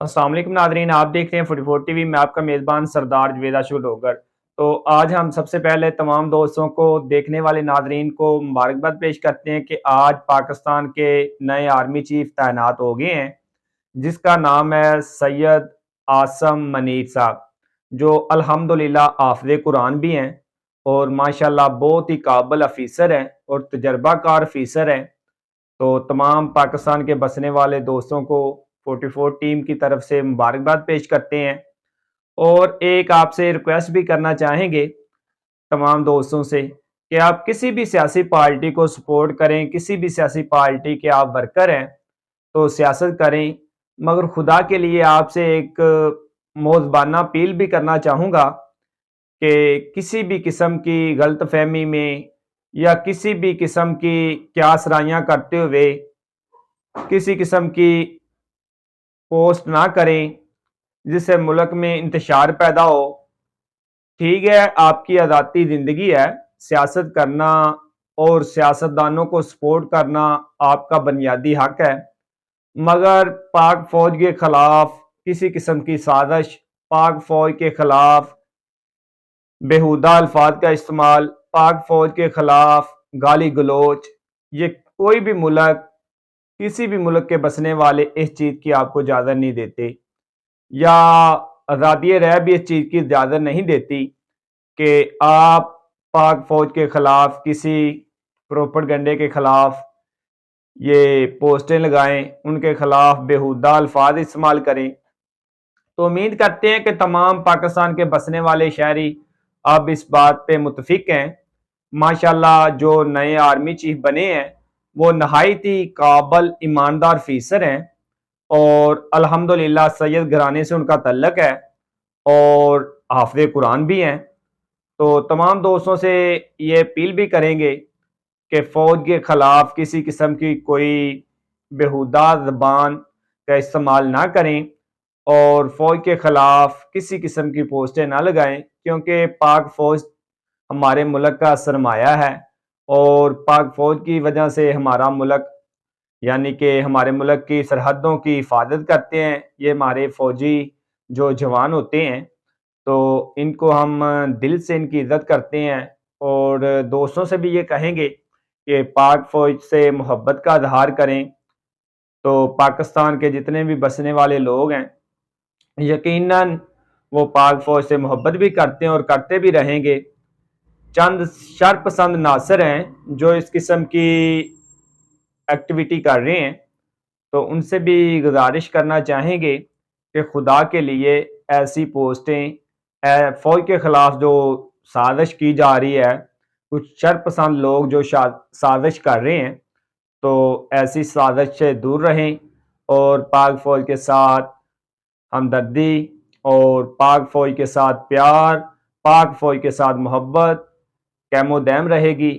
अस्सलाम वालेकुम नादरीन, आप देख रहे हैं 44 टीवी में आपका मेज़बान सरदार जवेद शुलहोगर। तो आज हम सबसे पहले तमाम दोस्तों को, देखने वाले नादरीन को मुबारकबाद पेश करते हैं कि आज पाकिस्तान के नए आर्मी चीफ तैनात हो गए हैं, जिसका नाम है सैयद आसम मनीर साहब, जो अल्हम्दुलिल्लाह हाफ़िज़ कुरान भी हैं और माशाल्लाह बहुत ही काबिल अफीसर हैं और तजर्बाकार अफीसर हैं। तो तमाम पाकिस्तान के बसने वाले दोस्तों को 44 टीम की तरफ से मुबारकबाद पेश करते हैं और एक आपसे रिक्वेस्ट भी करना चाहेंगे तमाम दोस्तों से कि आप किसी भी सियासी पार्टी को सपोर्ट करें, किसी भी सियासी पार्टी के आप वर्कर हैं तो सियासत करें, मगर खुदा के लिए आपसे एक मोज़बाना अपील भी करना चाहूँगा कि किसी भी किस्म की गलतफहमी में या किसी भी किस्म की क्यासराइयाँ करते हुए किसी किस्म की पोस्ट ना करें जिससे मुल्क में इंतशार पैदा हो। ठीक है, आपकी आज़ादी ज़िंदगी है, सियासत करना और सियासतदानों को सपोर्ट करना आपका बुनियादी हक है, मगर पाक फ़ौज के ख़िलाफ़ किसी किस्म की साजिश, पाक फ़ौज के ख़िलाफ़ बेहुदा अल्फाज का इस्तेमाल, पाक फ़ौज के ख़िलाफ़ गाली गलौच, ये कोई भी मुल्क, किसी भी मुल्क के बसने वाले इस चीज़ की आपको इजाज़त नहीं देते, या आज़ादी रह भी इस चीज़ की इजाज़त नहीं देती कि आप पाक फ़ौज के ख़िलाफ़ किसी प्रोपेगेंडे के ख़िलाफ़ ये पोस्टें लगाएं, उनके ख़िलाफ़ बेहुदा अल्फाज इस्तेमाल करें। तो उम्मीद करते हैं कि तमाम पाकिस्तान के बसने वाले शहरी अब इस बात पे मुत्तफिक हैं। माशाल्लाह जो नए आर्मी चीफ बने हैं वो नहायत ही काबिल ईमानदार अफीसर हैं और अल्हम्दुलिल्लाह सैयद घराने से उनका तल्लक है और हाफ़िज़ कुरान भी हैं। तो तमाम दोस्तों से ये अपील भी करेंगे कि फ़ौज के ख़िलाफ़ किसी किस्म की कोई बेहुदा ज़बान का इस्तेमाल ना करें और फ़ौज के ख़िलाफ़ किसी किस्म की पोस्टें ना लगाएं, क्योंकि पाक फ़ौज हमारे मुल्क का सरमाया है और पाक फ़ौज की वजह से हमारा मुल्क, यानी कि हमारे मुल्क की सरहदों की हिफाजत करते हैं ये हमारे फ़ौजी जो जवान होते हैं। तो इनको हम दिल से इनकी इज़्ज़त करते हैं और दोस्तों से भी ये कहेंगे कि पाक फ़ौज से मोहब्बत का इज़हार करें। तो पाकिस्तान के जितने भी बसने वाले लोग हैं, यकीनन वो पाक फ़ौज से मोहब्बत भी करते हैं और करते भी रहेंगे। चंद शरपसंद नासर हैं जो इस किस्म की एक्टिविटी कर रहे हैं, तो उनसे भी गुजारिश करना चाहेंगे कि खुदा के लिए ऐसी पोस्टें, फ़ौज के ख़िलाफ़ जो साजिश की जा रही है, कुछ शरपसंद लोग जो साजिश कर रहे हैं, तो ऐसी साजिश से दूर रहें और पाक फ़ौज के साथ हमदर्दी और पाक फ़ौज के साथ प्यार, पाक फ़ौज के साथ मोहब्बत कैमो दैम रहेगी।